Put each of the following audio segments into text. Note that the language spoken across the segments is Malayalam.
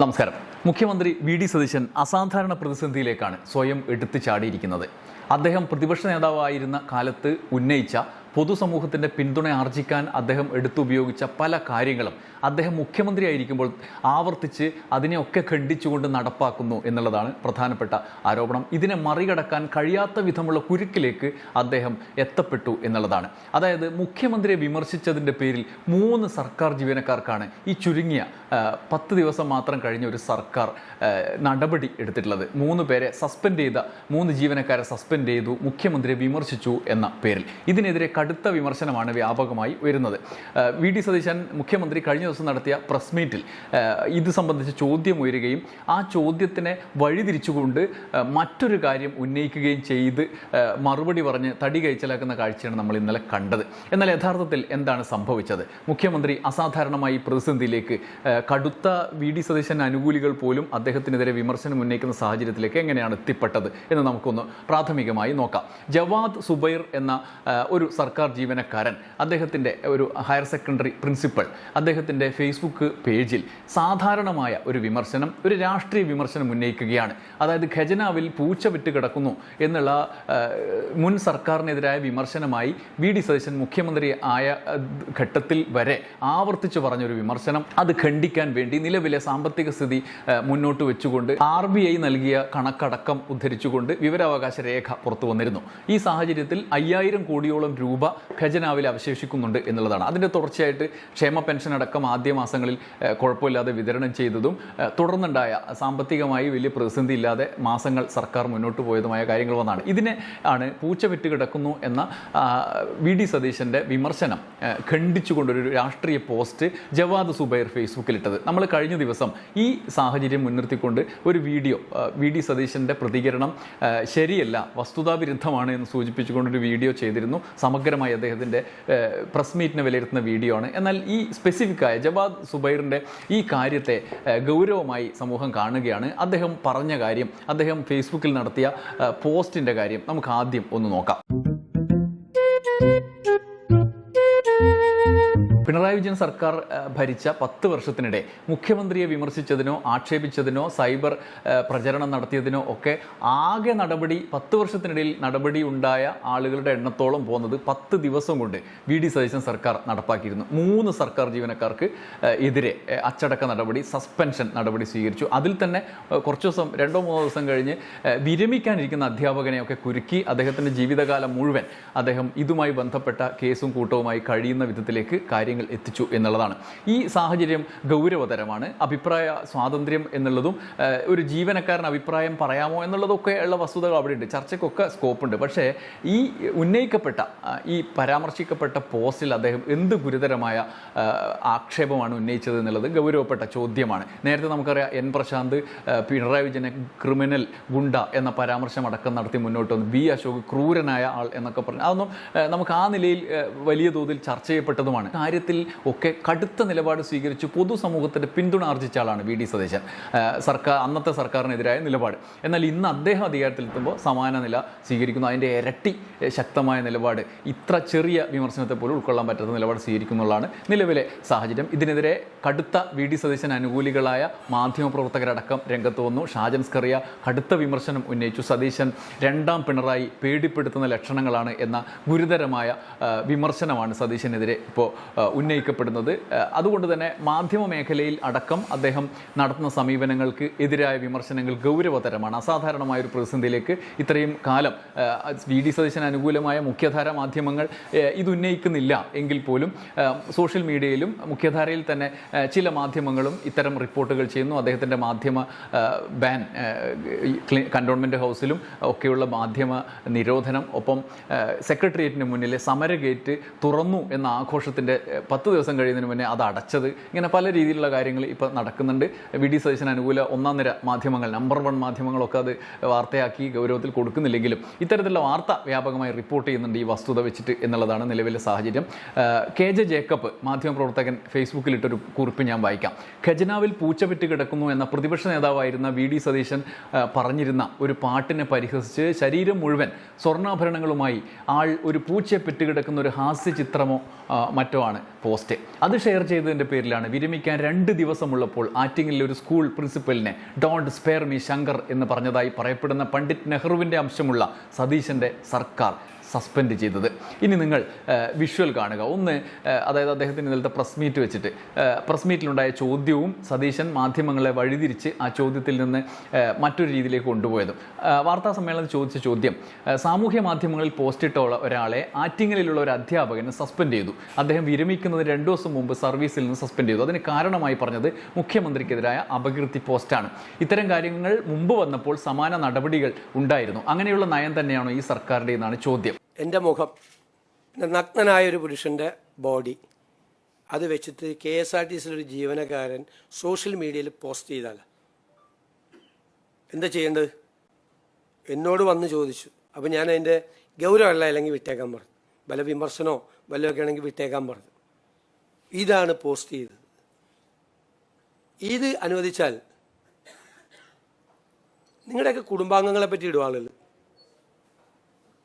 നമസ്കാരം. മുഖ്യമന്ത്രി വി.ഡി. സതീശൻ അസാധാരണ പ്രതിസന്ധിയിലേക്കാണ് സ്വയം എടുത്തു ചാടിയിരിക്കുന്നത്. അദ്ദേഹം പ്രതിപക്ഷ നേതാവായിരുന്ന കാലത്ത് ഉന്നയിച്ച പൊതുസമൂഹത്തിൻ്റെ പിന്തുണ ആർജിക്കാൻ അദ്ദേഹം എടുത്തുപയോഗിച്ച പല കാര്യങ്ങളും അദ്ദേഹം മുഖ്യമന്ത്രിയായിരിക്കുമ്പോൾ ആവർത്തിച്ച് അതിനെയൊക്കെ ഖണ്ഡിച്ചുകൊണ്ട് നടപ്പാക്കുന്നു എന്നുള്ളതാണ് പ്രധാനപ്പെട്ട ആരോപണം. ഇതിനെ മറികടക്കാൻ കഴിയാത്ത വിധമുള്ള കുരുക്കിലേക്ക് അദ്ദേഹം എത്തപ്പെട്ടു എന്നുള്ളതാണ്. അതായത് മുഖ്യമന്ത്രിയെ വിമർശിച്ചതിൻ്റെ പേരിൽ 3 സർക്കാർ ജീവനക്കാർക്കാണ് ഈ ചുരുങ്ങിയ 10 ദിവസം മാത്രം കഴിഞ്ഞ ഒരു സർക്കാർ നടപടി എടുത്തിട്ടുള്ളത്. 3 പേരെ സസ്പെൻഡ് ചെയ്ത 3 ജീവനക്കാരെ സസ്പെൻഡ് ചെയ്തു, മുഖ്യമന്ത്രിയെ വിമർശിച്ചു എന്ന പേരിൽ. ഇതിനെതിരെ കടുത്ത വിമർശനമാണ് വ്യാപകമായി വരുന്നത്. വി.ഡി. സതീശൻ മുഖ്യമന്ത്രി കഴിഞ്ഞ ദിവസം നടത്തിയ പ്രസ് മീറ്റിൽ ഇത് സംബന്ധിച്ച് ചോദ്യം ഉയരുകയും ആ ചോദ്യത്തിനെ വഴിതിരിച്ചുകൊണ്ട് മറ്റൊരു കാര്യം ഉന്നയിക്കുകയും ചെയ്ത് മറുപടി പറഞ്ഞ് തടി കഴിച്ചലാക്കുന്ന കാഴ്ചയാണ് നമ്മൾ ഇന്നലെ കണ്ടത്. എന്നാൽ യഥാർത്ഥത്തിൽ എന്താണ് സംഭവിച്ചത്? മുഖ്യമന്ത്രി അസാധാരണമായി പ്രതിസന്ധിയിലേക്ക്, കടുത്ത വി.ഡി. സതീശൻ അനുകൂലികൾ പോലും അദ്ദേഹത്തിനെതിരെ വിമർശനം ഉന്നയിക്കുന്ന സാഹചര്യത്തിലേക്ക് എങ്ങനെയാണ് എത്തിപ്പെട്ടത് എന്ന് നമുക്കൊന്ന് പ്രാഥമികമായി നോക്കാം. ജവാദ് സുബൈർ എന്ന ഒരു സർക്കാർ ജീവനക്കാരൻ, അദ്ദേഹത്തിൻ്റെ ഒരു ഹയർ സെക്കൻഡറി പ്രിൻസിപ്പൽ, അദ്ദേഹത്തിൻ്റെ ഫേസ്ബുക്ക് പേജിൽ സാധാരണമായ ഒരു വിമർശനം, ഒരു രാഷ്ട്രീയ വിമർശനം ഉന്നയിക്കുകയാണ്. അതായത് ഖജനാവിൽ പൂച്ച വിറ്റ് കിടക്കുന്നു എന്നുള്ള മുൻ സർക്കാരിനെതിരായ വിമർശനമായി വി.ഡി. സതീശൻ മുഖ്യമന്ത്രി ആയ ഘട്ടത്തിൽ വരെ ആവർത്തിച്ചു പറഞ്ഞൊരു വിമർശനം. അത് ഖണ്ഡിക്കാൻ വേണ്ടി നിലവിലെ സാമ്പത്തിക സ്ഥിതി മുന്നോട്ട് വെച്ചുകൊണ്ട് RBI നൽകിയ കണക്കടക്കം ഉദ്ധരിച്ചുകൊണ്ട് വിവരാവകാശ രേഖ പുറത്തു വന്നിരുന്നു. ഈ സാഹചര്യത്തിൽ 5000 കോടിയോളം രൂപ ഖജനാവിൽ അവശേഷിക്കുന്നുണ്ട് എന്നുള്ളതാണ്. അതിൻ്റെ തുടർച്ചയായിട്ട് ക്ഷേമ പെൻഷൻ അടക്കം ആദ്യ മാസങ്ങളിൽ കുഴപ്പമില്ലാതെ വിതരണം ചെയ്തതും തുടർന്നുണ്ടായ സാമ്പത്തികമായി വലിയ പ്രതിസന്ധി ഇല്ലാതെ മാസങ്ങൾ സർക്കാർ മുന്നോട്ട് പോയതുമായ കാര്യങ്ങൾ വന്നാണ്. ഇതിനെ ആണ് പൂച്ച വിറ്റ് കിടക്കുന്നു എന്ന വി.ഡി. സതീശൻ്റെ വിമർശനം ഖണ്ഡിച്ചുകൊണ്ടൊരു രാഷ്ട്രീയ പോസ്റ്റ് ജവാദ് സുബൈർ ഫേസ്ബുക്കിലിട്ടത്. നമ്മൾ കഴിഞ്ഞ ദിവസം ഈ സാഹചര്യം മുൻനിർത്തിക്കൊണ്ട് ഒരു വീഡിയോ, വി.ഡി. സതീശൻ്റെ പ്രതികരണം ശരിയല്ല, വസ്തുതാവിരുദ്ധമാണ് എന്ന് സൂചിപ്പിച്ചുകൊണ്ടൊരു വീഡിയോ ചെയ്തിരുന്നു. സമഗ്രമായി അദ്ദേഹത്തിൻ്റെ പ്രസ് മീറ്റിനെ വിലയിരുത്തുന്ന വീഡിയോ ആണ്. എന്നാൽ ഈ സ്പെസിഫിക്കായ ജവാദ് സുബൈറിൻ്റെ ഈ കാര്യത്തെ ഗൗരവമായി സമൂഹം കാണുകയാണ്. അദ്ദേഹം പറഞ്ഞ കാര്യം, അദ്ദേഹം ഫേസ്ബുക്കിൽ നടത്തിയ പോസ്റ്റിൻ്റെ കാര്യം നമുക്ക് ആദ്യം ഒന്ന് നോക്കാം. പിണറായി വിജയൻ സർക്കാർ ഭരിച്ച 10 വർഷത്തിനിടെ മുഖ്യമന്ത്രിയെ വിമർശിച്ചതിനോ ആക്ഷേപിച്ചതിനോ സൈബർ പ്രചരണം നടത്തിയതിനോ ഒക്കെ ആകെ നടപടി 10 വർഷത്തിനിടയിൽ നടപടി ഉണ്ടായ ആളുകളുടെ എണ്ണത്തോളം പോകുന്നത് 10 ദിവസം കൊണ്ട് വി.ഡി. സതീശൻ സർക്കാർ നടപ്പാക്കിയിരുന്നു. 3 സർക്കാർ ജീവനക്കാർക്ക് എതിരെ അച്ചടക്ക നടപടി, സസ്പെൻഷൻ നടപടി സ്വീകരിച്ചു. അതിൽ തന്നെ കുറച്ച് ദിവസം, 2-3 ദിവസം കഴിഞ്ഞ് വിരമിക്കാനിരിക്കുന്ന അധ്യാപകനെയൊക്കെ കുരുക്കി അദ്ദേഹത്തിൻ്റെ ജീവിതകാലം മുഴുവൻ അദ്ദേഹം ഇതുമായി ബന്ധപ്പെട്ട കേസും കൂട്ടവുമായി കഴിയുന്ന വിധത്തിലേക്ക് കാര്യങ്ങൾ എത്തിച്ചു എന്നുള്ളതാണ്. ഈ സാഹചര്യം ഗൗരവതരമാണ്. അഭിപ്രായ സ്വാതന്ത്ര്യം എന്നുള്ളതും ഒരു ജീവനക്കാരൻ അഭിപ്രായം പറയാമോ എന്നുള്ളതൊക്കെ ഉള്ള വസ്തുതകൾ അവിടെയുണ്ട്, ചർച്ചയ്ക്കൊക്കെ സ്കോപ്പുണ്ട്. പക്ഷേ ഈ ഉന്നയിക്കപ്പെട്ട, ഈ പരാമർശിക്കപ്പെട്ട പോസ്റ്റിൽ അദ്ദേഹം എന്ത് ഗുരുതരമായ ആക്ഷേപമാണ് ഉന്നയിച്ചത് എന്നുള്ളത് ഗൗരവപ്പെട്ട ചോദ്യമാണ്. നേരത്തെ നമുക്കറിയാം, എൻ പ്രശാന്ത് പിണറായി വിജയനെ ക്രിമിനൽ ഗുണ്ട എന്ന പരാമർശം അടക്കം നടത്തി മുന്നോട്ട് വന്നു. വി അശോക് ക്രൂരനായ ആൾ എന്നൊക്കെ പറഞ്ഞു. അതൊന്നും നമുക്ക് ആ നിലയിൽ വലിയ തോതിൽ ചർച്ച ചെയ്യപ്പെട്ടതുമാണ്. കാര്യത്തിൽ ഒക്കെ കടുത്ത നിലപാട് സ്വീകരിച്ച് പൊതുസമൂഹത്തിൻ്റെ പിന്തുണ ആർജിച്ച ആളാണ് വി.ഡി. സതീശൻ. അന്നത്തെ സർക്കാരിനെതിരായ നിലപാട്. എന്നാൽ ഇന്ന് അദ്ദേഹം അധികാരത്തിലെത്തുമ്പോൾ സമാന നില സ്വീകരിക്കുന്നു. അതിൻ്റെ ഇരട്ടി ശക്തമായ നിലപാട്, ഇത്ര ചെറിയ വിമർശനത്തെ പോലും ഉൾക്കൊള്ളാൻ പറ്റാത്ത നിലപാട് സ്വീകരിക്കുന്നുള്ളതാണ് നിലവിലെ സാഹചര്യം. ഇതിനെതിരെ കടുത്ത വി.ഡി. സതീശൻ അനുകൂലികളായ മാധ്യമപ്രവർത്തകരടക്കം രംഗത്ത് വന്നു. ഷാജൻ സ്കറിയ കടുത്ത വിമർശനം ഉന്നയിച്ചു. സതീശൻ 2ാം പിണറായി, പേടിപ്പെടുത്തുന്ന ലക്ഷണങ്ങളാണ് എന്ന ഗുരുതരമായ വിമർശനമാണ് സതീശനെതിരെ ഇപ്പോൾ ഉന്നയിക്കപ്പെടുന്നത്. അതുകൊണ്ട് തന്നെ മാധ്യമ മേഖലയിൽ അടക്കം അദ്ദേഹം നടത്തുന്ന സമീപനങ്ങൾക്ക് എതിരായ വിമർശനങ്ങൾ ഗൗരവതരമാണ്. അസാധാരണമായ ഒരു പ്രതിസന്ധിയിലേക്ക് ഇത്രയും കാലം വി.ഡി. സതീശന് അനുകൂലമായ മുഖ്യധാര മാധ്യമങ്ങൾ ഇത് ഉന്നയിക്കുന്നില്ല എങ്കിൽ പോലും സോഷ്യൽ മീഡിയയിലും മുഖ്യധാരയിൽ തന്നെ ചില മാധ്യമങ്ങളും ഇത്തരം റിപ്പോർട്ടുകൾ ചെയ്യുന്നു. അദ്ദേഹത്തിൻ്റെ മാധ്യമ ബാൻ, കൻ്റോൺമെൻറ്റ് ഹൗസിലും ഒക്കെയുള്ള മാധ്യമ നിരോധനം, ഒപ്പം സെക്രട്ടേറിയറ്റിന് മുന്നിലെ സമര ഗേറ്റ് തുറന്നു എന്ന ആഘോഷത്തിൻ്റെ 10 ദിവസം കഴിയുന്നതിന് മുന്നേ അത് അടച്ചത്, ഇങ്ങനെ പല രീതിയിലുള്ള കാര്യങ്ങൾ ഇപ്പോൾ നടക്കുന്നുണ്ട്. വി.ഡി. സതീശന് അനുകൂല 1ാം നിര മാധ്യമങ്ങൾ, നമ്പർ 1 മാധ്യമങ്ങളൊക്കെ അത് വാർത്തയാക്കി ഗൗരവത്തിൽ കൊടുക്കുന്നില്ലെങ്കിലും ഇത്തരത്തിലുള്ള വാർത്ത വ്യാപകമായി റിപ്പോർട്ട് ചെയ്യുന്നുണ്ട് ഈ വസ്തുത വെച്ചിട്ട് എന്നുള്ളതാണ് നിലവിലെ സാഹചര്യം. KJ ജേക്കബ് മാധ്യമപ്രവർത്തകൻ ഫേസ്ബുക്കിലിട്ടൊരു കുറിപ്പ് ഞാൻ വായിക്കാം. ഖജനാവിൽ പൂച്ച വിറ്റ് കിടക്കുന്നു എന്ന പ്രതിപക്ഷ നേതാവായിരുന്ന വി.ഡി. സതീശൻ പറഞ്ഞിരുന്ന ഒരു പാട്ടിനെ പരിഹസിച്ച് ശരീരം മുഴുവൻ സ്വർണ്ണാഭരണങ്ങളുമായി ആൾ ഒരു പൂച്ചയെ പെറ്റുകിടക്കുന്ന ഒരു ഹാസ്യ ചിത്രമോ മറ്റോ ആണ് പോസ്റ്റ്. അത് ഷെയർ ചെയ്തതിൻ്റെ പേരിലാണ് വിരമിക്കാൻ 2 ദിവസമുള്ളപ്പോൾ ആറ്റിങ്ങലിലെ ഒരു സ്കൂൾ പ്രിൻസിപ്പലിനെ ഡോണ്ട് സ്പെയർ മീ ശങ്കർ എന്ന് പറഞ്ഞതായി പറയപ്പെടുന്ന പണ്ഡിറ്റ് നെഹ്റുവിൻ്റെ അംശമുള്ള സതീശൻ്റെ സർക്കാർ സസ്പെൻഡ് ചെയ്തത്. ഇനി നിങ്ങൾ വിഷ്വൽ കാണുക. ഒന്ന്, അതായത് അദ്ദേഹത്തിന് ഇന്നലത്തെ പ്രസ് മീറ്റ് വെച്ചിട്ട് പ്രസ് മീറ്റിലുണ്ടായ ചോദ്യവും സതീശൻ മാധ്യമങ്ങളെ വഴിതിരിച്ച് ആ ചോദ്യത്തിൽ നിന്ന് മറ്റൊരു രീതിയിലേക്ക് കൊണ്ടുപോയതും. വാർത്താ സമ്മേളനത്തിൽ ചോദിച്ച ചോദ്യം, സാമൂഹ്യ മാധ്യമങ്ങളിൽ പോസ്റ്റിട്ട ഒരാളെ ആറ്റിങ്ങലിലുള്ള ഒരു അധ്യാപകനെ സസ്പെൻഡ് ചെയ്തു. അദ്ദേഹം വിരമിക്കുന്നതിന് 2 ദിവസം മുമ്പ് സർവീസിൽ നിന്ന് സസ്പെൻഡ് ചെയ്തു. അതിന് കാരണമായി പറഞ്ഞത് മുഖ്യമന്ത്രിക്കെതിരായ അപകീർത്തി പോസ്റ്റാണ്. ഇത്തരം കാര്യങ്ങൾ മുമ്പ് വന്നപ്പോൾ സമാന നടപടികൾ ഉണ്ടായിരുന്നു. അങ്ങനെയുള്ള നയം തന്നെയാണോ ഈ സർക്കാരിൻ്റെ എന്നാണ് ചോദ്യം. എൻ്റെ മുഖം, നഗ്നനായൊരു പുരുഷൻ്റെ ബോഡി, അത് വെച്ചിട്ട് KSRTC ഒരു ജീവനക്കാരൻ സോഷ്യൽ മീഡിയയിൽ പോസ്റ്റ് ചെയ്താൽ എന്താ ചെയ്യേണ്ടത്? എന്നോട് വന്ന് ചോദിച്ചു. അപ്പോൾ ഞാൻ അതിൻ്റെ ഗൗരവമല്ല, അല്ലെങ്കിൽ വിട്ടേക്കാൻ പറഞ്ഞു. വല്ല വിമർശനമോ വല്ലതൊക്കെ ആണെങ്കിൽ വിട്ടേക്കാൻ പറഞ്ഞു. ഇതാണ് പോസ്റ്റ് ചെയ്തത്. ഇത് അനുവദിച്ചാൽ നിങ്ങളുടെയൊക്കെ കുടുംബാംഗങ്ങളെ പറ്റി ഇടും ആളുകൾ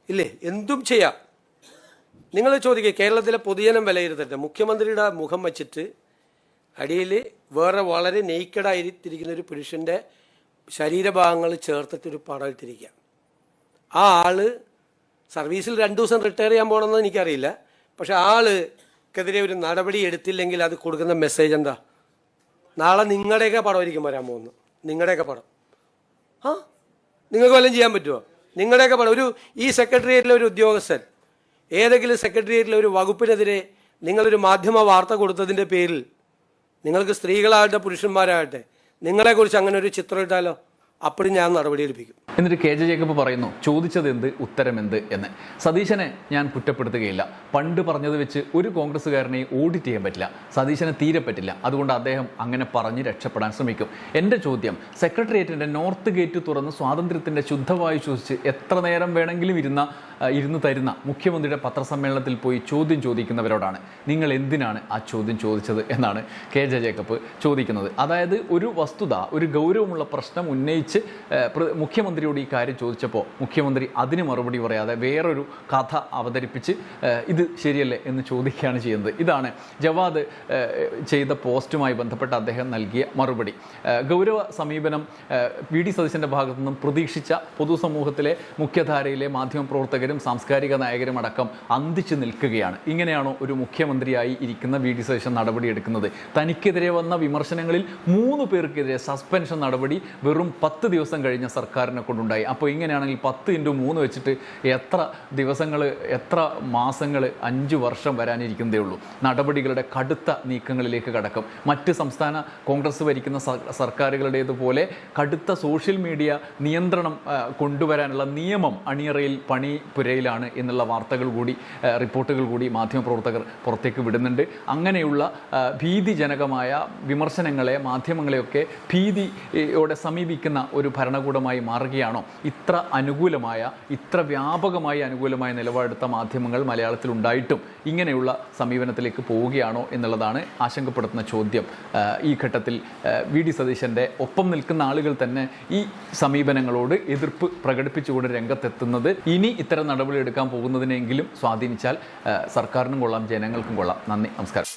ഇല്ലേ? എന്തും ചെയ്യാം. നിങ്ങൾ ചോദിക്കുക, കേരളത്തിലെ പൊതുജനം വിലയിരുത്തട്ടെ. മുഖ്യമന്ത്രിയുടെ മുഖം വച്ചിട്ട് അടിയിൽ വേറെ വളരെ നെയ്ക്കഡായിരിക്കുന്ന ഒരു പുരുഷൻ്റെ ശരീരഭാഗങ്ങൾ ചേർത്തിട്ടൊരു പടം ഇട്ടിരിക്കുക. ആ ആള് സർവീസിൽ 2 ദിവസം റിട്ടയർ ചെയ്യാൻ പോകണമെന്ന് എനിക്കറിയില്ല. പക്ഷെ ആൾക്കെതിരെ ഒരു നടപടി എടുത്തില്ലെങ്കിൽ അത് കൊടുക്കുന്ന മെസ്സേജ് എന്താ? നാളെ നിങ്ങളുടെയൊക്കെ പടമായിരിക്കും വരാൻ പോകുന്നത്. നിങ്ങളുടെയൊക്കെ പടം നിങ്ങൾക്ക് വല്ലതും ചെയ്യാൻ പറ്റുമോ? നിങ്ങളുടെയൊക്കെ പടം ഈ സെക്രട്ടേറിയറ്റിലെ ഒരു ഉദ്യോഗസ്ഥൻ ഏതെങ്കിലും സെക്രട്ടേറിയറ്റിലെ ഒരു വകുപ്പിനെതിരെ നിങ്ങളൊരു മാധ്യമ വാർത്ത കൊടുത്തതിൻ്റെ പേരിൽ നിങ്ങൾക്ക് സ്ത്രീകളാകട്ടെ പുരുഷന്മാരാകട്ടെ നിങ്ങളെക്കുറിച്ച് അങ്ങനെ ഒരു ചിത്രം ഇട്ടാലോ, അപ്പോഴും ഞാൻ നടപടിയെടുപ്പിക്കും. എന്നിട്ട് KJ ജേക്കബ് പറയുന്നു, ചോദിച്ചത് എന്ത് ഉത്തരം എന്ത് എന്ന്. സതീശനെ ഞാൻ കുറ്റപ്പെടുത്തുകയില്ല. പണ്ട് പറഞ്ഞത് വെച്ച് ഒരു കോൺഗ്രസ്സുകാരനെയും ഓഡിറ്റ് ചെയ്യാൻ പറ്റില്ല. സതീശനെ തീരെ പറ്റില്ല. അതുകൊണ്ട് അദ്ദേഹം അങ്ങനെ പറഞ്ഞ് രക്ഷപ്പെടാൻ ശ്രമിക്കും. എൻ്റെ ചോദ്യം, സെക്രട്ടേറിയറ്റിൻ്റെ നോർത്ത് ഗേറ്റ് തുറന്ന് സ്വാതന്ത്ര്യത്തിൻ്റെ ശുദ്ധവായു ശ്വസിച്ച് എത്ര നേരം വേണമെങ്കിലും ഇരുന്ന് തരുന്ന മുഖ്യമന്ത്രിയുടെ പത്രസമ്മേളനത്തിൽ പോയി ചോദ്യം ചോദിക്കുന്നവരോടാണ് നിങ്ങൾ എന്തിനാണ് ആ ചോദ്യം ചോദിച്ചത് എന്നാണ് KJ ജേക്കബ് ചോദിക്കുന്നത്. അതായത് ഒരു വസ്തുത, ഒരു ഗൗരവമുള്ള പ്രശ്നം ഉന്നയിച്ച് മുഖ്യമന്ത്രിയോട് ഈ കാര്യം ചോദിച്ചപ്പോൾ മുഖ്യമന്ത്രി അതിന് മറുപടി പറയാതെ വേറൊരു കഥ അവതരിപ്പിച്ച് ഇത് ശരിയല്ലേ എന്ന് ചോദിക്കുകയാണ് ചെയ്യുന്നത്. ഇതാണ് ജവാദ് ചെയ്ത പോസ്റ്റുമായി ബന്ധപ്പെട്ട് അദ്ദേഹം നൽകിയ മറുപടി. ഗൗരവ സമീപനം VD സതീശൻ്റെ ഭാഗത്തു നിന്നും പ്രതീക്ഷിച്ച പൊതുസമൂഹത്തിലെ മുഖ്യധാരയിലെ മാധ്യമപ്രവർത്തകരും സാംസ്കാരിക നായകരും അടക്കം അന്തിച്ചു നിൽക്കുകയാണ്. ഇങ്ങനെയാണോ ഒരു മുഖ്യമന്ത്രിയായി ഇരിക്കുന്ന VD സതീശൻ നടപടിയെടുക്കുന്നത്? തനിക്കെതിരെ വന്ന വിമർശനങ്ങളിൽ 3 പേർക്കെതിരെ സസ്പെൻഷൻ നടപടി വെറും 10 ദിവസം കഴിഞ്ഞ സർക്കാരിനെ കൊണ്ടുണ്ടായി. അപ്പോൾ ഇങ്ങനെയാണെങ്കിൽ 10x3 വെച്ചിട്ട് എത്ര ദിവസങ്ങൾ, എത്ര മാസങ്ങൾ, 5 വർഷം വരാനിരിക്കുന്നതേ ഉള്ളൂ. നടപടികളുടെ കടുത്ത നീക്കങ്ങളിലേക്ക് കടക്കും. മറ്റ് സംസ്ഥാന കോൺഗ്രസ് ഭരിക്കുന്ന സർക്കാരുകളുടേതുപോലെ കടുത്ത സോഷ്യൽ മീഡിയ നിയന്ത്രണം കൊണ്ടുവരാനുള്ള നിയമം അണിയറയിൽ പണിപുരയിലാണ് എന്നുള്ള വാർത്തകൾ കൂടി, റിപ്പോർട്ടുകൾ കൂടി മാധ്യമപ്രവർത്തകർ പുറത്തേക്ക് വിടുന്നുണ്ട്. അങ്ങനെയുള്ള ഭീതിജനകമായ വിമർശനങ്ങളെ, മാധ്യമങ്ങളെയൊക്കെ ഭീതിയോടെ സമീപിക്കുന്ന ഒരു ഭരണകൂടമായി മാറുകയാണോ? ഇത്ര അനുകൂലമായ, ഇത്ര വ്യാപകമായി അനുകൂലമായ നിലപാടെടുത്ത മാധ്യമങ്ങൾ മലയാളത്തിൽ ഉണ്ടായിട്ടും ഇങ്ങനെയുള്ള സമീപനത്തിലേക്ക് പോവുകയാണോ എന്നുള്ളതാണ് ആശങ്കപ്പെടുത്തുന്ന ചോദ്യം. ഈ ഘട്ടത്തിൽ VD സതീശൻ്റെ ഒപ്പം നിൽക്കുന്ന ആളുകൾ തന്നെ ഈ സമീപനങ്ങളോട് എതിർപ്പ് പ്രകടിപ്പിച്ചുകൊണ്ട് രംഗത്തെത്തുന്നത് ഇനി ഇത്തരം നടപടി എടുക്കാൻ പോകുന്നതിനെങ്കിലും സ്വാധീനിച്ചാൽ സർക്കാരിനും കൊള്ളാം, ജനങ്ങൾക്കും കൊള്ളാം. നന്ദി, നമസ്കാരം.